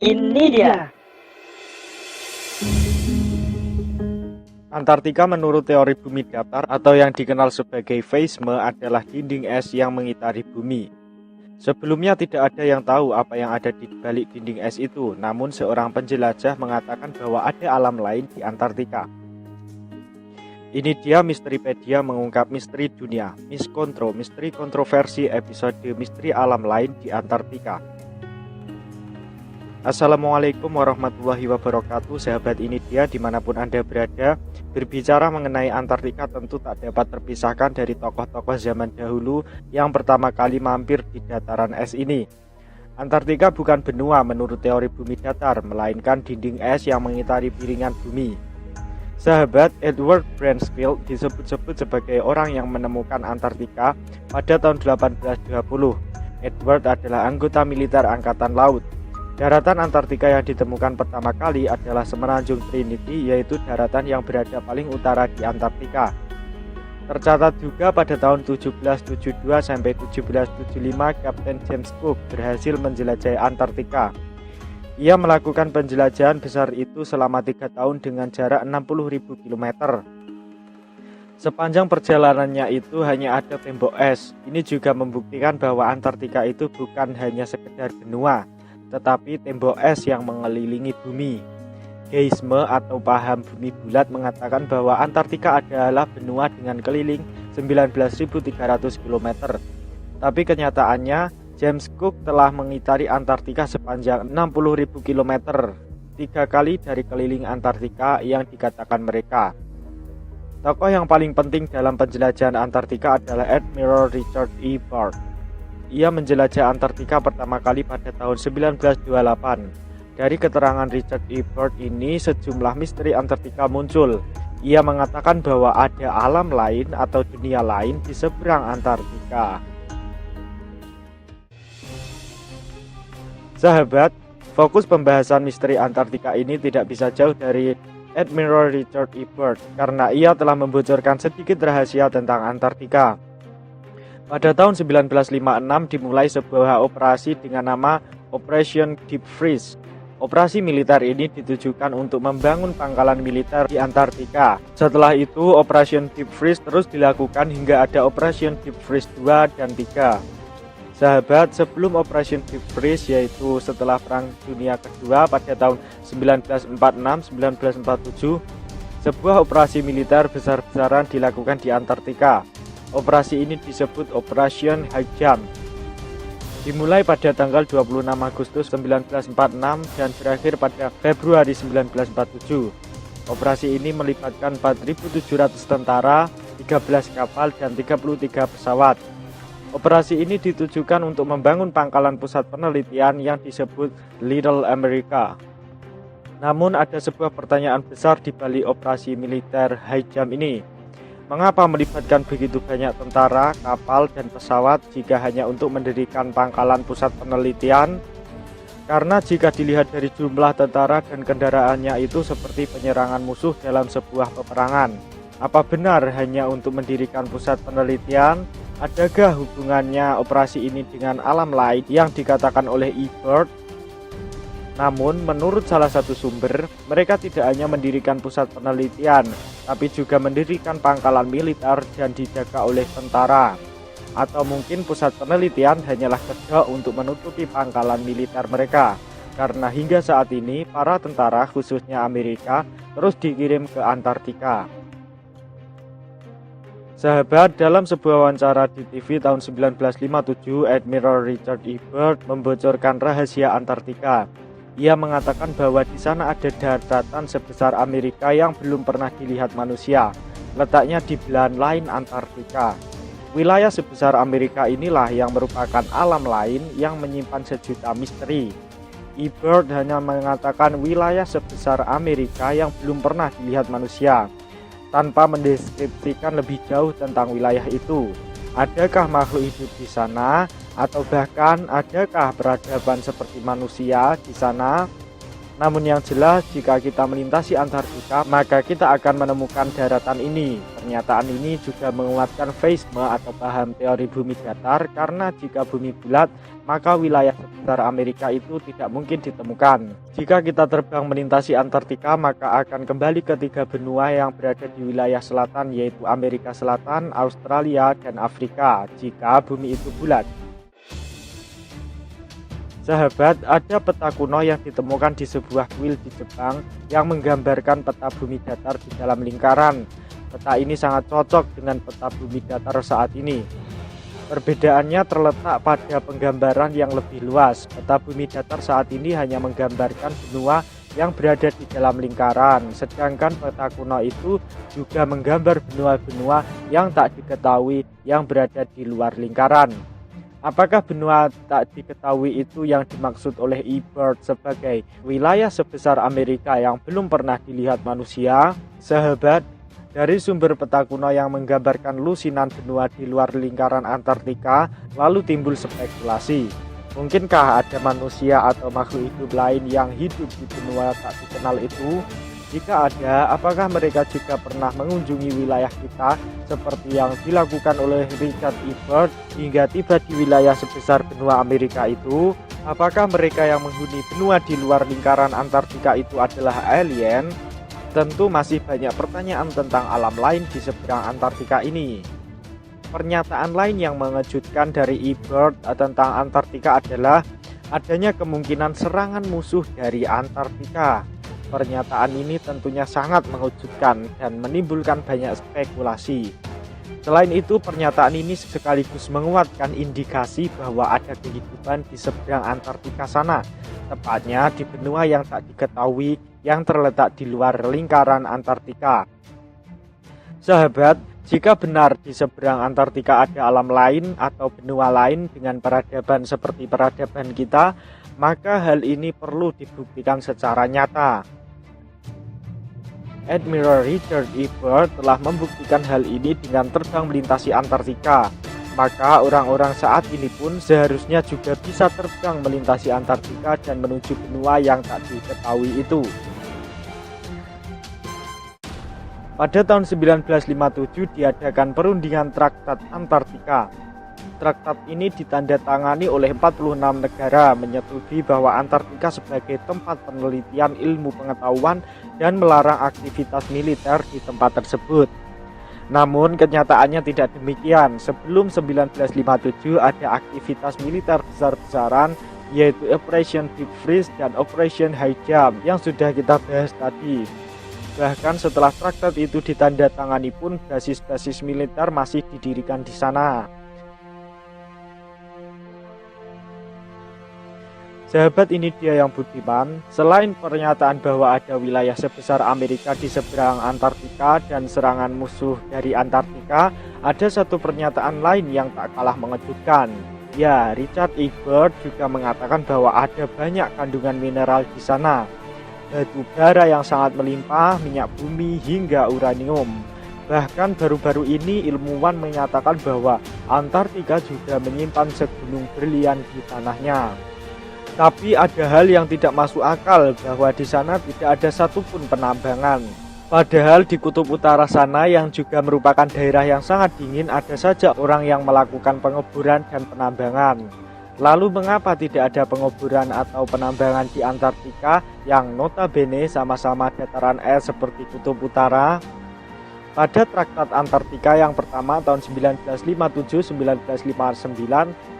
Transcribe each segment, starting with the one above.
Ini dia. Antartika menurut teori bumi datar atau yang dikenal sebagai Veisme adalah dinding es yang mengitari bumi. Sebelumnya tidak ada yang tahu apa yang ada di balik dinding es itu, namun seorang penjelajah mengatakan bahwa ada alam lain di Antartika. Ini dia Misteripedia mengungkap misteri dunia, Miskontro, misteri kontroversi episode misteri alam lain di Antartika. Assalamualaikum warahmatullahi wabarakatuh, sahabat Ini Dia dimanapun Anda berada. Berbicara mengenai Antartika tentu tak dapat terpisahkan dari tokoh-tokoh zaman dahulu yang pertama kali mampir di dataran es ini. Antartika bukan benua menurut teori bumi datar, melainkan dinding es yang mengitari piringan bumi. Sahabat, Edward Bransfield disebut-sebut sebagai orang yang menemukan Antartika pada tahun 1820. Edward adalah anggota militer Angkatan Laut. Daratan Antartika yang ditemukan pertama kali adalah Semenanjung Trinity, yaitu daratan yang berada paling utara di Antartika. Tercatat juga pada tahun 1772 sampai 1775 Kapten James Cook berhasil menjelajahi Antartika. Ia melakukan penjelajahan besar itu selama 3 tahun dengan jarak 60.000 km. Sepanjang perjalanannya itu hanya ada tembok es. Ini juga membuktikan bahwa Antartika itu bukan hanya sekedar benua, tetapi tembok es yang mengelilingi bumi. Geisme atau paham bumi bulat mengatakan bahwa Antartika adalah benua dengan keliling 19.300 km. Tapi kenyataannya, James Cook telah mengitari Antartika sepanjang 60.000 km, 3 kali dari keliling Antartika yang dikatakan mereka. Tokoh yang paling penting dalam penjelajahan Antartika adalah Admiral Richard E. Byrd. Ia menjelajah Antartika pertama kali pada tahun 1928. Dari keterangan Richard E. Byrd ini, sejumlah misteri Antartika muncul. Ia mengatakan bahwa ada alam lain atau dunia lain di seberang Antartika. Sahabat, fokus pembahasan misteri Antartika ini tidak bisa jauh dari Admiral Richard E. Byrd karena ia telah membocorkan sedikit rahasia tentang Antartika. Pada tahun 1956 dimulai sebuah operasi dengan nama Operation Deep Freeze. Operasi militer ini ditujukan untuk membangun pangkalan militer di Antartika. Setelah itu, Operation Deep Freeze terus dilakukan hingga ada Operation Deep Freeze 2 dan 3. Sahabat, sebelum Operation Deep Freeze, yaitu setelah Perang Dunia Kedua pada tahun 1946-1947, sebuah operasi militer besar-besaran dilakukan di Antartika. Operasi ini disebut Operation High Jump. Dimulai pada tanggal 26 Agustus 1946 dan berakhir pada Februari 1947. Operasi ini melibatkan 4.700 tentara, 13 kapal, dan 33 pesawat. Operasi ini ditujukan untuk membangun pangkalan pusat penelitian yang disebut Little America. Namun ada sebuah pertanyaan besar di balik operasi militer High Jump ini. Mengapa melibatkan begitu banyak tentara, kapal, dan pesawat jika hanya untuk mendirikan pangkalan pusat penelitian? Karena jika dilihat dari jumlah tentara dan kendaraannya itu seperti penyerangan musuh dalam sebuah peperangan. Apa benar hanya untuk mendirikan pusat penelitian? Adakah hubungannya operasi ini dengan alam lain yang dikatakan oleh E. Byrd? Namun, menurut salah satu sumber, mereka tidak hanya mendirikan pusat penelitian, tapi juga mendirikan pangkalan militer dan dijaga oleh tentara. Atau mungkin pusat penelitian hanyalah kedok untuk menutupi pangkalan militer mereka, karena hingga saat ini para tentara khususnya Amerika terus dikirim ke Antartika. Sahabat, dalam sebuah wawancara di TV tahun 1957, Admiral Richard E. Byrd membocorkan rahasia Antartika. Ia mengatakan bahwa di sana ada daratan sebesar Amerika yang belum pernah dilihat manusia, letaknya di belahan lain Antartika. Wilayah sebesar Amerika inilah yang merupakan alam lain yang menyimpan sejuta misteri. E. Byrd hanya mengatakan wilayah sebesar Amerika yang belum pernah dilihat manusia, tanpa mendeskripsikan lebih jauh tentang wilayah itu. Adakah makhluk hidup di sana? Atau bahkan adakah peradaban seperti manusia di sana? Namun yang jelas, jika kita melintasi Antartika, maka kita akan menemukan daratan ini. Pernyataan ini juga menguatkan faisme atau paham teori bumi datar, karena jika bumi bulat, maka wilayah sekitar Amerika itu tidak mungkin ditemukan. Jika kita terbang melintasi Antartika, maka akan kembali ke 3 benua yang berada di wilayah selatan, yaitu Amerika Selatan, Australia, dan Afrika, jika bumi itu bulat. Sahabat, ada peta kuno yang ditemukan di sebuah kuil di Jepang yang menggambarkan peta bumi datar di dalam lingkaran. Peta ini sangat cocok dengan peta bumi datar saat ini. Perbedaannya terletak pada penggambaran yang lebih luas. Peta bumi datar saat ini hanya menggambarkan benua yang berada di dalam lingkaran, sedangkan peta kuno itu juga menggambar benua-benua yang tak diketahui yang berada di luar lingkaran. Apakah benua tak diketahui itu yang dimaksud oleh eBird sebagai wilayah sebesar Amerika yang belum pernah dilihat manusia? Sahabat, dari sumber peta kuno yang menggambarkan lusinan benua di luar lingkaran Antartika, lalu timbul spekulasi. Mungkinkah ada manusia atau makhluk hidup lain yang hidup di benua tak dikenal itu? Jika ada, apakah mereka juga pernah mengunjungi wilayah kita seperti yang dilakukan oleh Richard eBird hingga tiba di wilayah sebesar benua Amerika itu? Apakah mereka yang menghuni benua di luar lingkaran Antartika itu adalah alien? Tentu masih banyak pertanyaan tentang alam lain di seberang Antartika ini. Pernyataan lain yang mengejutkan dari eBird tentang Antartika adalah adanya kemungkinan serangan musuh dari Antartika. Pernyataan ini tentunya sangat mengejutkan dan menimbulkan banyak spekulasi. Selain itu, pernyataan ini sekaligus menguatkan indikasi bahwa ada kehidupan di seberang Antartika sana, tepatnya di benua yang tak diketahui yang terletak di luar lingkaran Antartika. Sahabat, jika benar di seberang Antartika ada alam lain atau benua lain dengan peradaban seperti peradaban kita, maka hal ini perlu dibuktikan secara nyata. Admiral Richard eBird telah membuktikan hal ini dengan terbang melintasi Antartika. Maka orang-orang saat ini pun seharusnya juga bisa terbang melintasi Antartika dan menuju benua yang tak diketahui itu. Pada tahun 1957 diadakan perundingan Traktat Antartika. Traktat ini ditandatangani oleh 46 negara, menyetujui bahwa Antartika sebagai tempat penelitian ilmu pengetahuan dan melarang aktivitas militer di tempat tersebut. Namun kenyataannya tidak demikian. Sebelum 1957 ada aktivitas militer besar-besaran, yaitu Operation Deep Freeze dan Operation High Jump yang sudah kita bahas tadi. Bahkan setelah traktat itu ditandatangani pun basis-basis militer masih didirikan di sana. Sahabat, ini dia yang budiman. Selain pernyataan bahwa ada wilayah sebesar Amerika di seberang Antartika dan serangan musuh dari Antartika, ada satu pernyataan lain yang tak kalah mengejutkan. Ya, Richard eBird juga mengatakan bahwa ada banyak kandungan mineral di sana. Batu bara yang sangat melimpah, minyak bumi, hingga uranium. Bahkan baru-baru ini ilmuwan menyatakan bahwa Antartika juga menyimpan segunung berlian di tanahnya. Tapi ada hal yang tidak masuk akal, bahwa di sana tidak ada satupun penambangan. Padahal di kutub utara sana yang juga merupakan daerah yang sangat dingin, ada saja orang yang melakukan pengeburan dan penambangan. Lalu mengapa tidak ada pengeburan atau penambangan di Antartika yang notabene sama-sama dataran es seperti kutub utara? Pada Traktat Antartika yang pertama tahun 1957-1959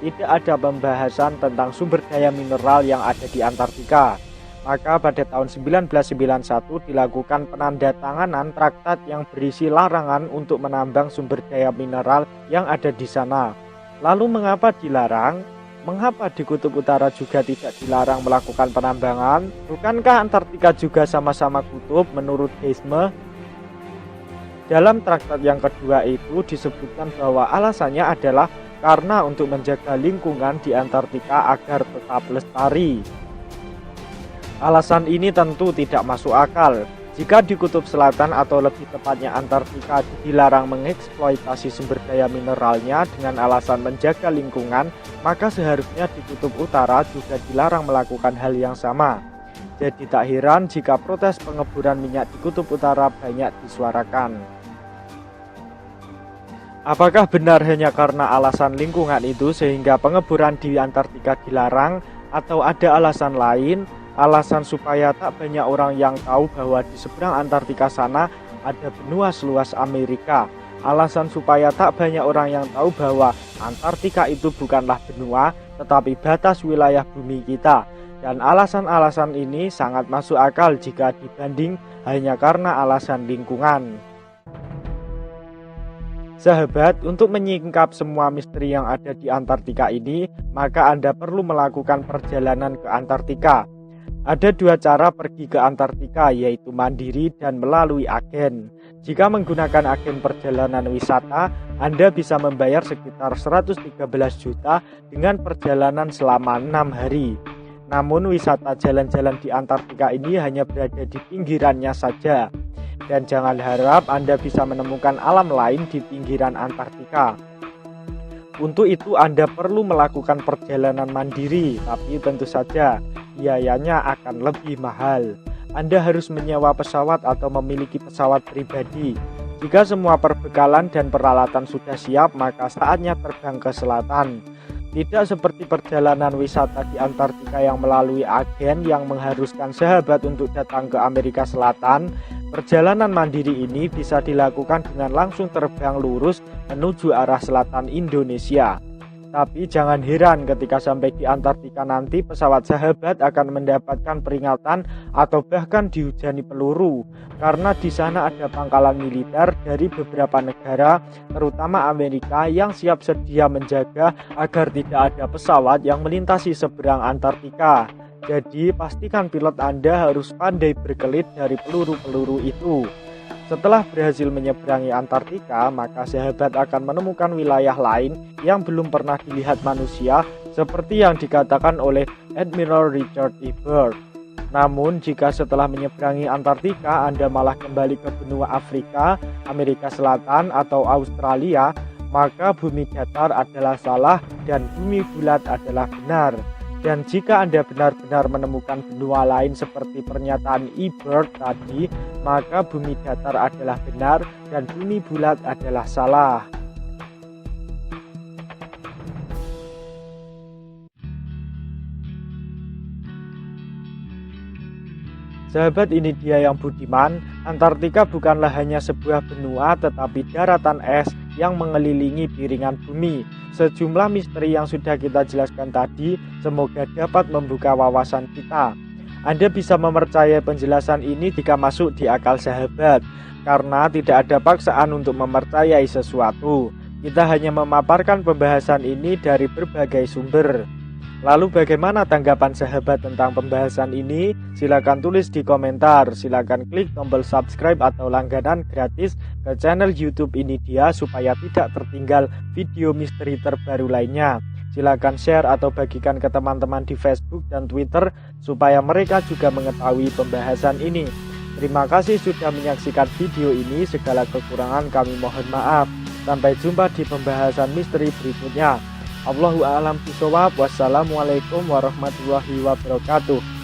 tidak ada pembahasan tentang sumber daya mineral yang ada di Antartika. Maka pada tahun 1991 dilakukan penandatanganan traktat yang berisi larangan untuk menambang sumber daya mineral yang ada di sana. Lalu mengapa dilarang? Mengapa di kutub utara juga tidak dilarang melakukan penambangan? Bukankah Antartika juga sama-sama kutub menurut deisme? Dalam traktat yang kedua itu disebutkan bahwa alasannya adalah karena untuk menjaga lingkungan di Antartika agar tetap lestari. Alasan ini tentu tidak masuk akal. Jika di kutub selatan atau lebih tepatnya Antartika dilarang mengeksploitasi sumber daya mineralnya dengan alasan menjaga lingkungan, maka seharusnya di kutub utara juga dilarang melakukan hal yang sama. Jadi tak heran jika protes pengeburan minyak di Kutub Utara banyak disuarakan. Apakah benar hanya karena alasan lingkungan itu sehingga pengeburan di Antartika dilarang, atau ada alasan lain, alasan supaya tak banyak orang yang tahu bahwa di seberang Antartika sana ada benua seluas Amerika, alasan supaya tak banyak orang yang tahu bahwa Antartika itu bukanlah benua tetapi batas wilayah bumi kita, dan alasan-alasan ini sangat masuk akal jika dibanding hanya karena alasan lingkungan. Sahabat, untuk menyingkap semua misteri yang ada di Antartika ini, maka Anda perlu melakukan perjalanan ke Antartika. Ada dua cara pergi ke Antartika, yaitu mandiri dan melalui agen. Jika menggunakan agen perjalanan wisata, Anda bisa membayar sekitar 113 juta dengan perjalanan selama 6 hari. Namun wisata jalan-jalan di Antartika ini hanya berada di pinggirannya saja. Dan jangan harap Anda bisa menemukan alam lain di pinggiran Antartika. Untuk itu Anda perlu melakukan perjalanan mandiri, tapi tentu saja biayanya akan lebih mahal. Anda harus menyewa pesawat atau memiliki pesawat pribadi. Jika semua perbekalan dan peralatan sudah siap, maka saatnya terbang ke selatan. Tidak seperti perjalanan wisata di Antartika yang melalui agen yang mengharuskan sahabat untuk datang ke Amerika Selatan. Perjalanan mandiri ini bisa dilakukan dengan langsung terbang lurus menuju arah selatan Indonesia. Tapi jangan heran ketika sampai di Antartika nanti pesawat sahabat akan mendapatkan peringatan atau bahkan dihujani peluru, karena di sana ada pangkalan militer dari beberapa negara, terutama Amerika, yang siap sedia menjaga agar tidak ada pesawat yang melintasi seberang Antartika. Jadi pastikan pilot Anda harus pandai berkelit dari peluru-peluru itu. Setelah berhasil menyeberangi Antartika, maka sahabat akan menemukan wilayah lain yang belum pernah dilihat manusia, seperti yang dikatakan oleh Admiral Richard E. Byrd. Namun jika setelah menyeberangi Antartika Anda malah kembali ke benua Afrika, Amerika Selatan atau Australia, maka bumi datar adalah salah dan bumi bulat adalah benar. Dan jika Anda benar-benar menemukan benua lain seperti pernyataan E. Byrd tadi, maka bumi datar adalah benar dan bumi bulat adalah salah. Sahabat, ini dia yang budiman, Antartika bukanlah hanya sebuah benua tetapi daratan es yang mengelilingi piringan bumi. Sejumlah misteri yang sudah kita jelaskan tadi semoga dapat membuka wawasan kita. Anda bisa mempercayai penjelasan ini jika masuk di akal sahabat, karena tidak ada paksaan untuk mempercayai sesuatu. Kita hanya memaparkan pembahasan ini dari berbagai sumber. Lalu bagaimana tanggapan sahabat tentang pembahasan ini? Silakan tulis di komentar. Silakan klik tombol subscribe atau langganan gratis ke channel YouTube ini dia supaya tidak tertinggal video misteri terbaru lainnya. Silakan share atau bagikan ke teman-teman di Facebook dan Twitter supaya mereka juga mengetahui pembahasan ini. Terima kasih sudah menyaksikan video ini. Segala kekurangan kami mohon maaf. Sampai jumpa di pembahasan misteri berikutnya. Allahu a'lam bishawab. Wassalamualaikum warahmatullahi wabarakatuh.